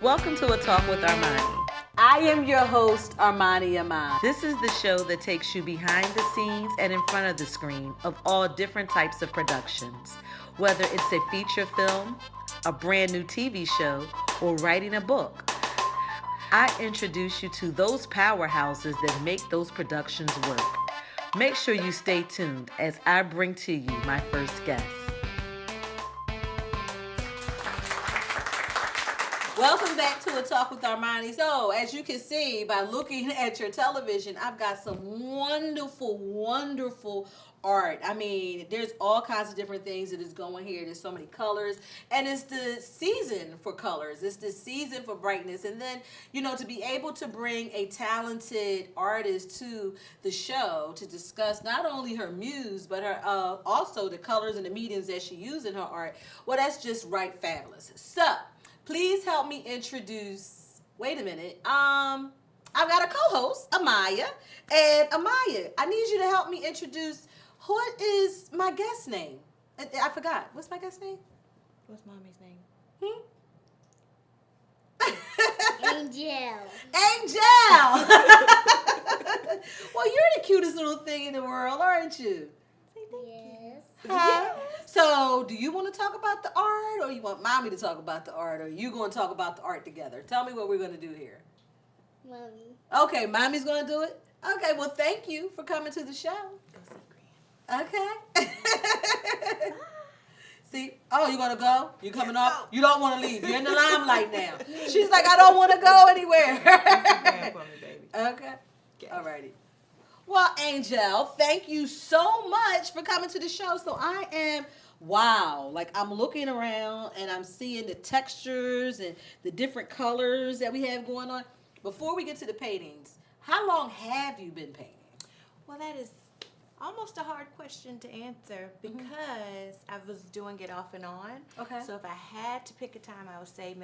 Welcome to A Talk with Armani. I am your host, Armani Iman. This is the show that takes you behind the scenes and in front of the screen of all different types of productions. Whether it's a feature film, a brand new TV show, or writing a book, I introduce you to those powerhouses that make those productions work. Make sure you stay tuned as I bring to you my first guest. Welcome back to A Talk with Armani. So, as you can see by looking at your television, I've got some wonderful, wonderful art. I mean, there's all kinds of different things that is going here. There's so many colors, and it's the season for colors. It's the season for brightness. And then, to be able to bring a talented artist to the show to discuss not only her muse, but her also the colors and the mediums that she used in her art, well, that's just right fabulous. So, please help me introduce, wait a minute, I've got a co-host, Amaya. And Amaya, I need you to help me introduce, what is my guest name? I forgot. What's my guest name? What's mommy's name? Angelle. Angelle! Well, you're the cutest little thing in the world, aren't you? Yes. Huh? So, do you want to talk about the art, or you want mommy to talk about the art, or you going to talk about the art together? Tell me what we're going to do here. Mommy. Okay, mommy's going to do it? Okay, well, thank you for coming to the show. Okay. See? Oh, you going to go? You coming up? You don't want to leave. You're in the limelight now. She's like, I don't want to go anywhere. Okay. Alrighty. Well, Angelle, thank you so much for coming to the show. So I am, wow, like I'm looking around and I'm seeing the textures and the different colors that we have going on. Before we get to the paintings, how long have you been painting? Well, that is almost a hard question to answer because I was doing it off and on. Okay. So if I had to pick a time, I would say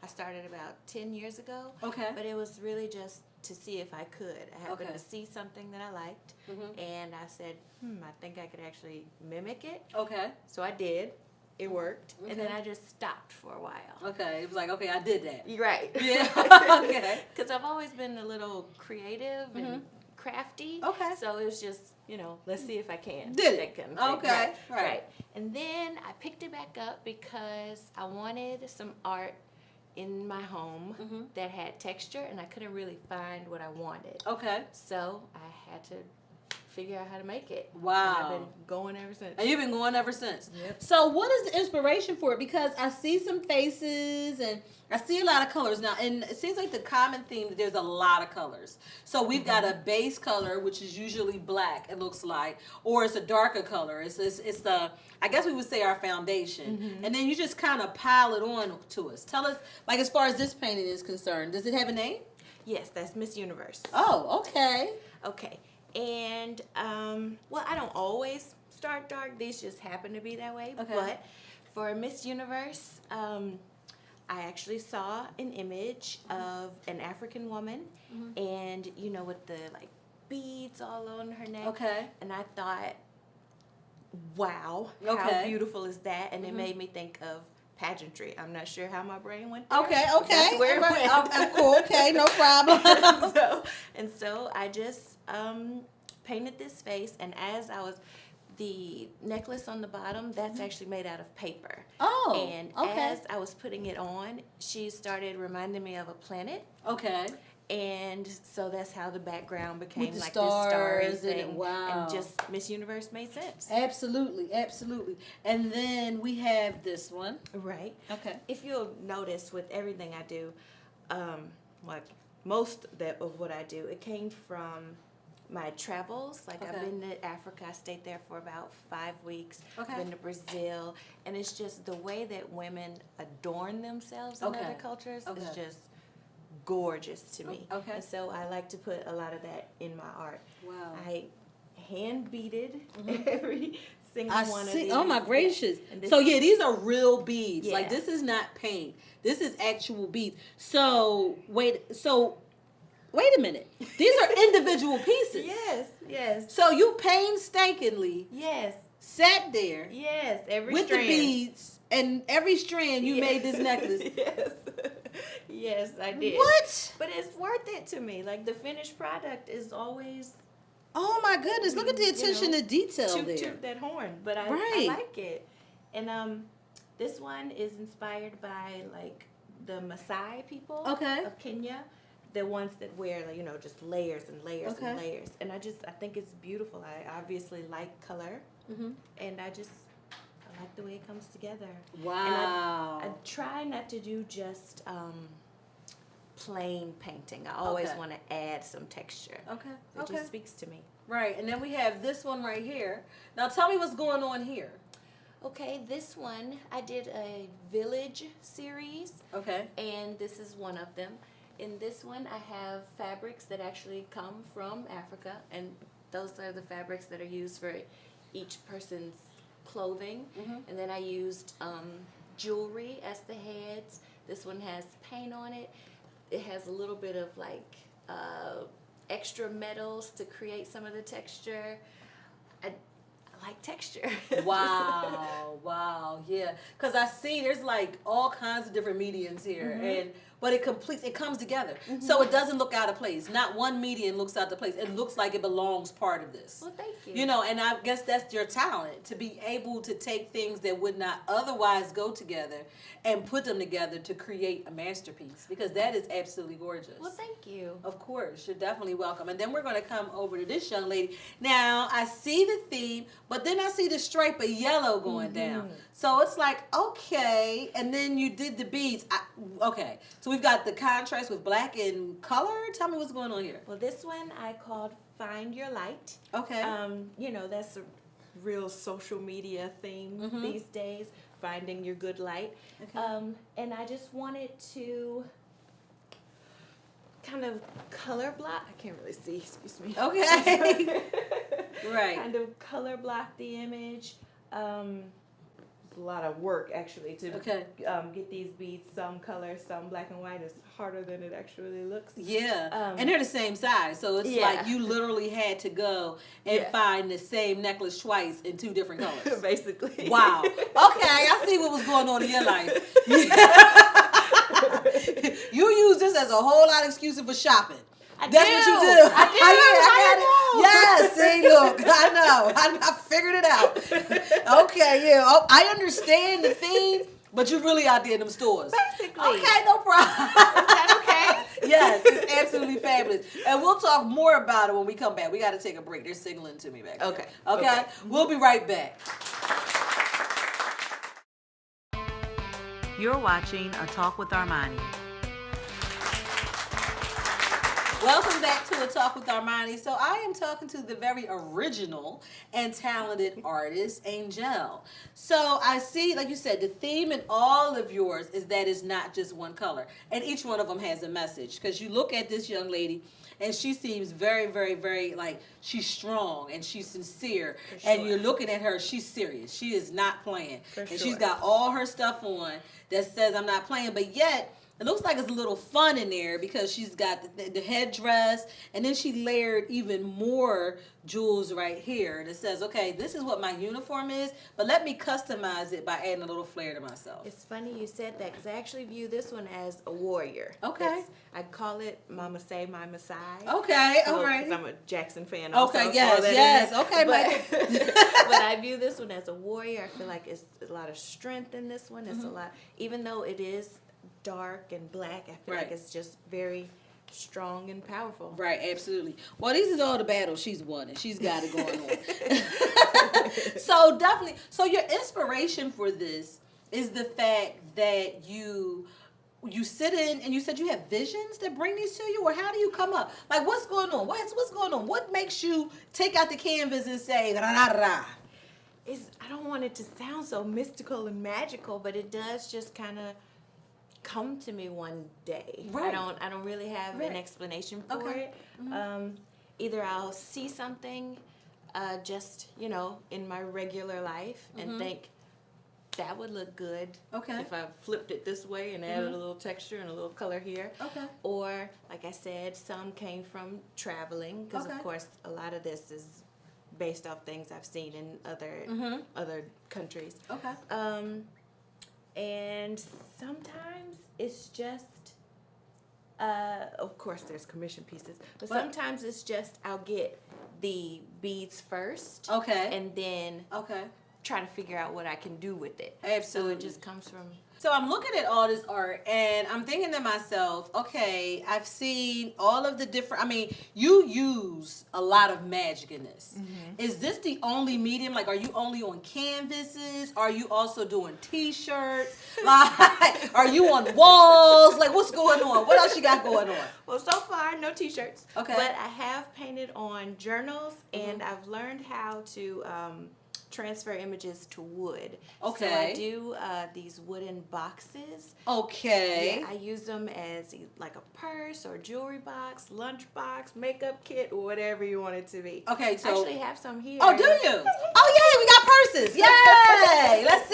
I started about 10 years ago. Okay. But it was really just to see if I could. I happened Okay. to see something that I liked, and I said, I think I could actually mimic it. Okay. So I did. It worked. Okay. And then I just stopped for a while. Okay. It was like, okay, I did that. You're right. Yeah. Okay. Because I've always been a little creative and crafty. Okay. So it was just, let's see if I can. Did That it? kind of thing. Okay. Right. And then I picked it back up because I wanted some art in my home that had texture, and I couldn't really find what I wanted. Okay. So I had to figure out how to make it. Wow. And I've been going ever since. And you've been going ever since. Yep. So what is the inspiration for it? Because I see some faces and I see a lot of colors now, and it seems like the common theme that there's a lot of colors. So we've got a base color, which is usually black, it looks like, or it's a darker color. It's the, I guess we would say, our foundation. And then you just kind of pile it on to us. Tell us, like, as far as this painting is concerned, does it have a name? Yes, that's Miss Universe. Oh, okay. Okay. And, well, I don't always start dark. These just happen to be that way. Okay. But for Miss Universe, I actually saw an image of an African woman and, with the, beads all on her neck. Okay. And I thought, wow, how Okay. beautiful is that? And it made me think of pageantry. I'm not sure how my brain went there. Okay. That's where it went. Cool. Okay, no problem. so I just painted this face, and as I was, the necklace on the bottom, that's actually made out of paper. Oh, And okay. as I was putting it on, she started reminding me of a planet. Okay. And so that's how the background became With the like stars this starry and thing. wow. And just Miss Universe made sense. Absolutely, absolutely. And then we have this one. Right. Okay. If you'll notice with everything I do, like most of what I do, it came from my travels. Like I've Okay. been to Africa. I stayed there for about 5 weeks. Okay. I've been to Brazil. And it's just the way that women adorn themselves in Okay. other cultures Okay. is just gorgeous to me. Okay. And so I like to put a lot of that in my art. Wow. I hand beaded every single I one of see. these. Oh my gracious! And this So yeah, these are real beads. Yeah. Like this is not paint. This is actual beads. So wait a minute. These are individual pieces. Yes. So you painstakingly Yes. sat there Yes. Every with strand. the beads and every strand you made this necklace. Yes. Yes, I did. What? But it's worth it to me. Like the finished product is always Oh my goodness! Look at the attention to detail there. toot that horn. But I like it. And this one is inspired by like the Maasai people of Kenya. The ones that wear, like, just layers and layers and layers. And I think it's beautiful. I obviously like color. And I like the way it comes together. Wow. And I try not to do just plain painting. I always want to add some texture. It just speaks to me. Right. And then we have this one right here. Now tell me what's going on here. Okay, this one, I did a village series. Okay. And this is one of them. In this one, I have fabrics that actually come from Africa, and those are the fabrics that are used for each person's clothing. And then I used jewelry as the heads. This one has paint on it. It has a little bit of like extra metals to create some of the texture. I like texture. Wow, yeah. Because I see there's like all kinds of different mediums here, but it comes together. So it doesn't look out of place. Not one medium looks out of place. It looks like it belongs part of this. Well, thank you. And I guess that's your talent, to be able to take things that would not otherwise go together and put them together to create a masterpiece, because that is absolutely gorgeous. Well, thank you. Of course, you're definitely welcome. And then we're going to come over to this young lady. Now, I see the theme, but then I see the stripe of yellow going down. So it's like, okay, and then you did the beads. Okay, so we've got the contrast with black and color. Tell me what's going on here. Well, this one I called Find Your Light. Okay. That's a real social media theme these days, finding your good light. Okay. And I just wanted to kind of color block. I can't really see, excuse me. Okay. Right. Kind of color block the image. It's a lot of work actually to get these beads, some color, some black and white. It's harder than it actually looks. Yeah. And they're the same size, so it's like you literally had to go and find the same necklace twice in two different colors. Basically. Wow. Okay, I see what was going on in your life. You use this as a whole lot of excuses for shopping. That's what you do. I got it. Yes, see, look, I know. I figured it out. Okay, yeah. Oh, I understand the theme, but you really out there in them stores. Basically. Okay, no problem. Is that okay? Yes, it's absolutely fabulous. And we'll talk more about it when we come back. We got to take a break. They're signaling to me back there. Okay? We'll be right back. You're watching A Talk with Armani. Welcome back to A Talk with Armani. So I am talking to the very original and talented artist, Angelle. So I see, like you said, the theme in all of yours is that it's not just one color. And each one of them has a message. Because you look at this young lady, and she seems very, very, very, like, she's strong and she's sincere. Sure. And you're looking at her, she's serious. She is not playing. For and sure. she's got all her stuff on that says, I'm not playing. But yet, it looks like it's a little fun in there because she's got the headdress, and then she layered even more jewels right here that says, okay, this is what my uniform is, but let me customize it by adding a little flair to myself. It's funny you said that because I actually view this one as a warrior. Okay. I call it Mama Say, My Maasai. Okay, all right. Because I'm a Jackson fan also. Okay, yes. Okay, but, Michael. but I view this one as a warrior. I feel like it's a lot of strength in this one. It's a lot, even though it is dark and black, I feel like it's just very strong and powerful. Right, absolutely. Well, these are all the battles she's won, and she's got it going on. So definitely, so your inspiration for this is the fact that you sit in and you said you have visions that bring these to you, or how do you come up? Like, what's going on? What's going on? What makes you take out the canvas and say, da da da da? I don't want it to sound so mystical and magical, but it does just kind of come to me one day. Right. I don't really have an explanation for it. Either I'll see something just, in my regular life and think that would look good if I flipped it this way and added a little texture and a little color here. Okay. Or, like I said, some came from traveling because, of course, a lot of this is based off things I've seen in other countries. Okay. And sometimes it's just Of course, there's commission pieces, but What? sometimes it's just I'll get the beads first, Okay. and then Okay. try to figure out what I can do with it. Absolutely. So it just comes from. So I'm looking at all this art and I'm thinking to myself, okay, I've seen all of the different, I mean, you use a lot of magic in this. Is this the only medium? Like, are you only on canvases? Are you also doing t-shirts? Like, are you on walls? Like, what's going on? What else you got going on? Well, so far, no t-shirts. Okay. But I have painted on journals, and I've learned how to transfer images to wood. Okay. So I do these wooden boxes. Okay. Yeah, I use them as like a purse or jewelry box, lunch box, makeup kit, or whatever you want it to be. Okay, I so. actually have some here. Oh, do you? Oh, yay, we got purses. Yay. Let's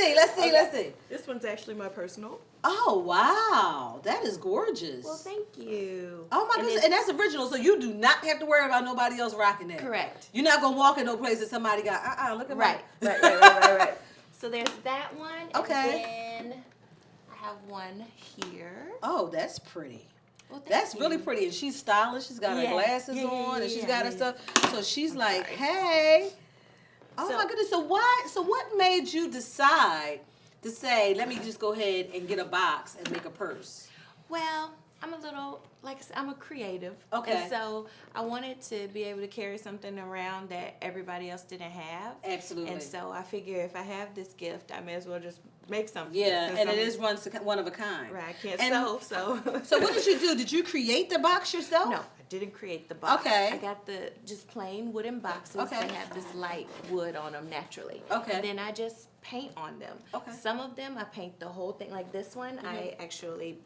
see. This one's actually my personal. Oh, wow. That is gorgeous. Well, thank you. Oh my And goodness, then- and that's original, so you do not have to worry about nobody else rocking that. Correct. You're not gonna walk in no place that somebody got. Look at Right. So there's that one. Okay. And then I have one here. Oh, that's pretty. Well, thank That's you. really pretty, and she's stylish. She's got her Yeah. glasses Yeah, on, and she's yeah, got her yeah. stuff. So she's like, sorry. "Hey." Oh So- my goodness. So why? So what made you decide to say, "Let me just go ahead and get a box and make a purse"? Well, I'm a little, like I said, I'm a creative. Okay. And so I wanted to be able to carry something around that everybody else didn't have. Absolutely. And so I figure if I have this gift, I may as well just make something. Yeah, Since and I'm- it is one of a kind. Right, I can't And- sew, so. So what did you do? Did you create the box yourself? No, I didn't create the box. Okay. I got the just plain wooden boxes. Okay. They have this light wood on them naturally. Okay. And then I just paint on them. Okay. Some of them I paint the whole thing. Like this one, I actually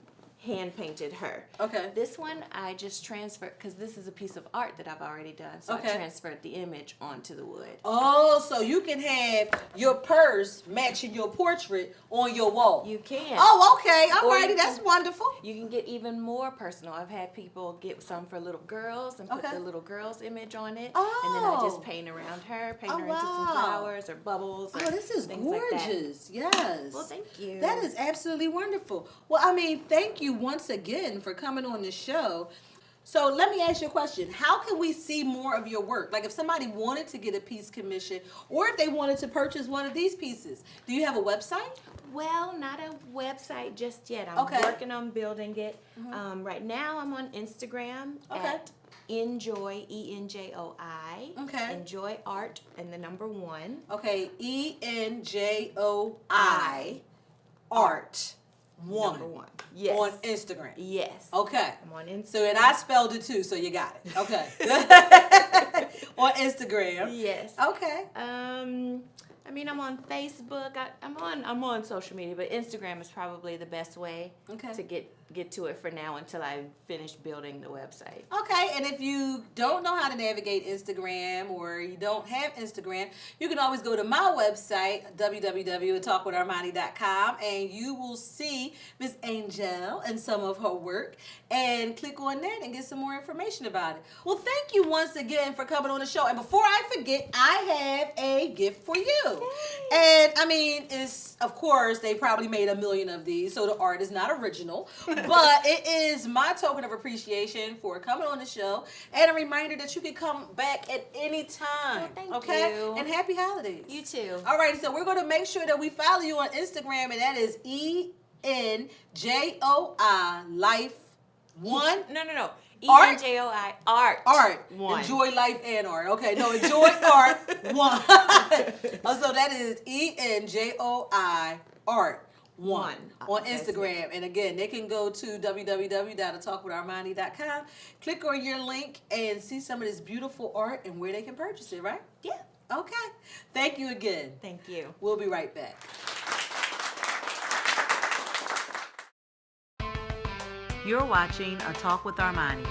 hand painted her. Okay. This one I just transferred because this is a piece of art that I've already done. So Okay. I transferred the image onto the wood. Oh, so you can have your purse matching your portrait on your wall. You can. Oh, okay. Or Alrighty, you that's can- wonderful. You can get even more personal. I've had people get some for little girls and put Okay. the little girl's image on it. And then I Oh. just paint around her, paint Oh, her into some wow. flowers or bubbles. Or Oh, this is things like that. gorgeous. Yes. Well, thank you. That is absolutely wonderful. Well, I mean, thank you once again for coming on the show. So let me ask you a question. How can we see more of your work? Like if somebody wanted to get a piece commissioned or if they wanted to purchase one of these pieces, do you have a website? Well, not a website just yet. I'm Okay. working on building it. Right now, I'm on Instagram Okay. at Enjoy, ENJOI. Okay. Enjoy Art and the number 1. Okay, ENJOI Art 1 Number 1. Yes. on Instagram. Yes. Okay. I'm on Instagram. So and I spelled it too, so you got it. Okay. On Instagram. Yes. Okay. I mean, I'm on Facebook. I'm on social media, but Instagram is probably the best way Okay. to get to it for now until I finish building the website. Okay, and if you don't know how to navigate Instagram or you don't have Instagram, you can always go to my website, www.talkwitharmani.com, and you will see Miss Angelle and some of her work, and click on that and get some more information about it. Well, thank you once again for coming on the show. And before I forget, I have a gift for you. And I mean, it's, of course, they probably made a million of these, so the art is not original. But it is my token of appreciation for coming on the show and a reminder that you can come back at any time. Well, thank okay? you. And happy holidays. You too. All right, so we're going to make sure that we follow you on Instagram, and that is ENJOI Life 1. No. Art? ENJOI Art. Art. 1. Enjoy life and art. Okay, no, enjoy art 1. So that is ENJOI Art 1 on That's Instagram. And again, they can go to www.talkwitharmani.com, click on your link, and see some of this beautiful art and where they can purchase it, right? Yeah. Okay. Thank you again. Thank you. We'll be right back. You're watching A Talk with Armani.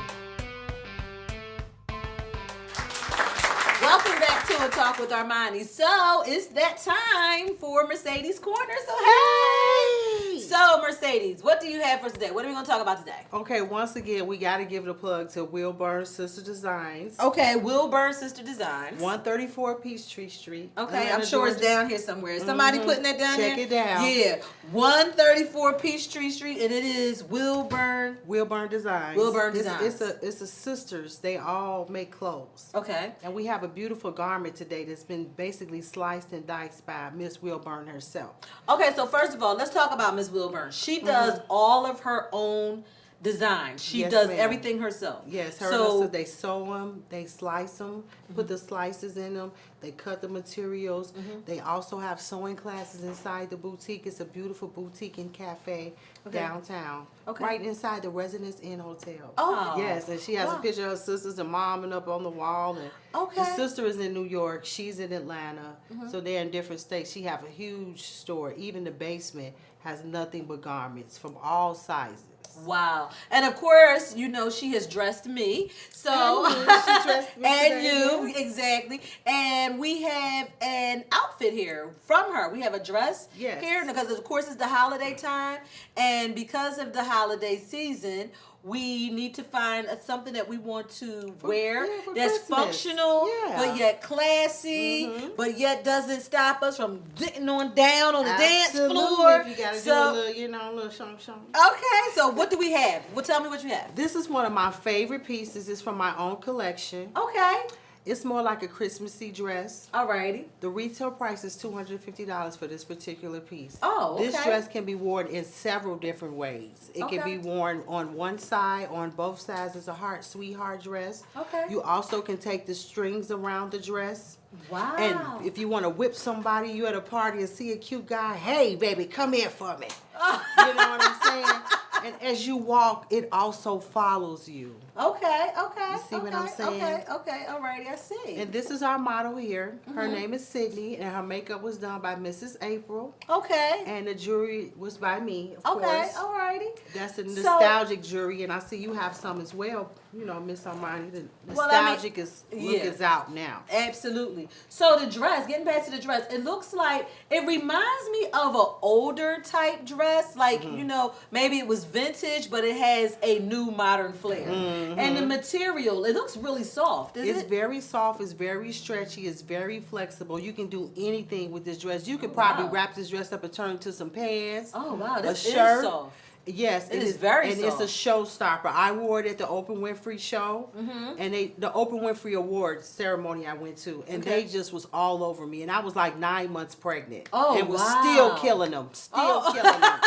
Welcome back to A Talk with Armani. So it's that time for Mercedes Corner. So hey! So, Mercedes, what do you have for us today? What are we going to talk about today? Okay, once again, we got to give it a plug to Wilburn Sister Designs. Okay, Wilburn Sister Designs. 134 Peachtree Street. Okay, Atlanta, I'm sure it's Georgia. down here somewhere. Is somebody putting that down there? Check it down. Yeah, 134 Peachtree Street, and it is Wilburn. Wilburn Designs. Wilburn Designs. It's a sisters. They all make clothes. Okay. And we have a beautiful garment today that's been basically sliced and diced by Miss Wilburn herself. Okay, so first of all, let's talk about Miss Wilburn. She does all of her own designs. She Yes, does ma'am. everything herself. Yes, So, they sew them, they slice them, put the slices in them, they cut the materials. They also have sewing classes inside the boutique. It's a beautiful boutique and cafe downtown, Okay. right inside the Residence Inn Hotel. Oh. Yes, and she has Wow. a picture of her sisters and mom and up on the wall. And Okay. the sister is in New York, she's in Atlanta, so they're in different states. She have a huge store. Even the basement has nothing but garments from all sizes. wow. And of course, you know, she has dressed me. So, And you. She dressed me and today, you, yes. exactly. And we have an outfit here from her. We have a dress Yes. here because, of course, it's the holiday time. And because of the holiday season, we need to find something that we want to wear for that's Christmas. functional, Yeah. but yet classy, but yet doesn't stop us from getting on down on the dance floor. If you gotta So- do a little, a little shong. Okay, so what do we have? Well, tell me what you have. This is one of my favorite pieces. It's from my own collection. Okay, It's more like a Christmassy dress. alrighty. The retail price is $250 for this particular piece. Oh, okay. This dress can be worn in several different ways. It can Okay. be worn on one side, on both sides. It's a sweetheart dress. Okay. You also can take the strings around the dress. Wow. And if you want to whip somebody, you at a party and see a cute guy, hey, baby, come here for me. You know what I'm saying? And as you walk, it also follows you. Okay. You see what I'm saying? Okay. Alrighty, I see. And this is our model here. Her name is Sydney, and her makeup was done by Mrs. April. Okay. And the jewelry was by me, of Okay. course. Alrighty. That's a So- nostalgic jewelry, and I see you have some as well. You know, Miss Armani, the Well, I mean, nostalgic look yeah. is out now. Absolutely. So the dress, getting back to the dress, it looks like it reminds me of an older type dress, like you know, maybe it was vintage, but it has a new modern flair. And the material, it looks really soft. It's Is it? very soft, it's very stretchy, it's very flexible. You can do anything with this dress. You could probably wow. wrap this dress up and turn it into some pants. Oh wow, this a is shirt. soft. Yes, It is very and soft. it's a showstopper. I wore it at the Oprah Winfrey show, and the Oprah Winfrey Awards ceremony I went to, and Okay. they just was all over me, and I was like 9 months pregnant, Oh, and was wow. still killing them, Oh. killing them.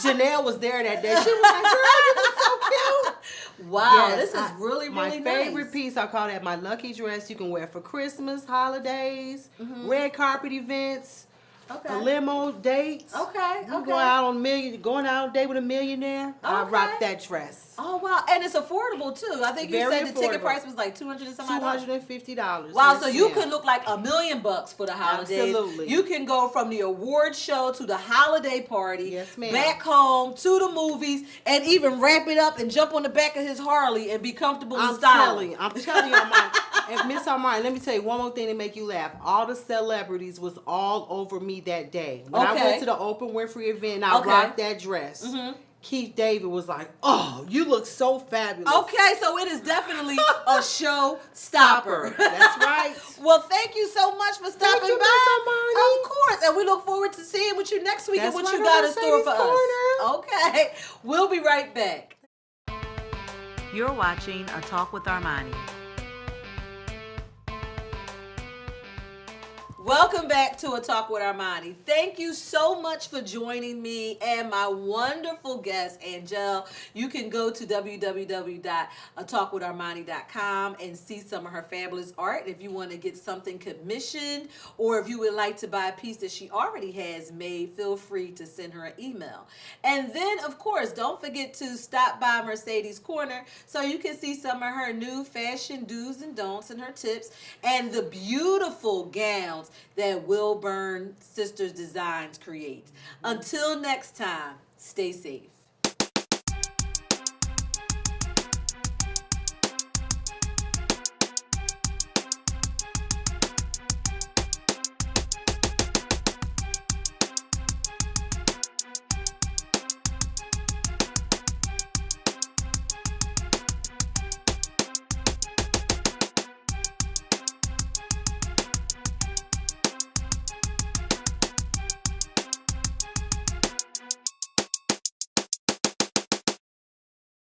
Janelle was there that day. She was like, "Girl, you look so cute." Wow, Yes, this is really my really favorite nice. piece. I call that my lucky dress. You can wear for Christmas, holidays, red carpet events. Okay. A limo dates. Okay, You okay. going out on a date with a millionaire. I Okay. rock that dress. Oh wow, and it's affordable too. I think you Very said the ticket affordable. price was like 200 and something. $250. Wow, Yes, so you ma'am. could look like $1 million for the holidays. Absolutely. You can go from the award show to the holiday party, Yes, ma'am. back home to the movies, and even wrap it up and jump on the back of his Harley and be comfortable and I'm stylish. telling you, Armani. And Miss Armani, let me tell you one more thing to make you laugh. All the celebrities was all over me that day. When I Okay. went to the Oprah Winfrey event, I Okay. rocked that dress. Keith David was like, "Oh, you look so fabulous." Okay, so it is definitely a show stopper. That's right. Well, thank you so much for stopping you, by. Miss Armani. Of course, and we look forward to seeing what you next week and That's what right you got on in store for Mercedes us. Okay, we'll be right back. You're watching A Talk with Armani. Welcome back to A Talk with Armani. Thank you so much for joining me and my wonderful guest, Angelle. You can go to www.atalkwitharmani.com and see some of her fabulous art if you want to get something commissioned, or if you would like to buy a piece that she already has made, feel free to send her an email. And then, of course, don't forget to stop by Mercedes Corner so you can see some of her new fashion do's and don'ts and her tips and the beautiful gowns that Wilburn Sisters Designs create. Until next time, stay safe.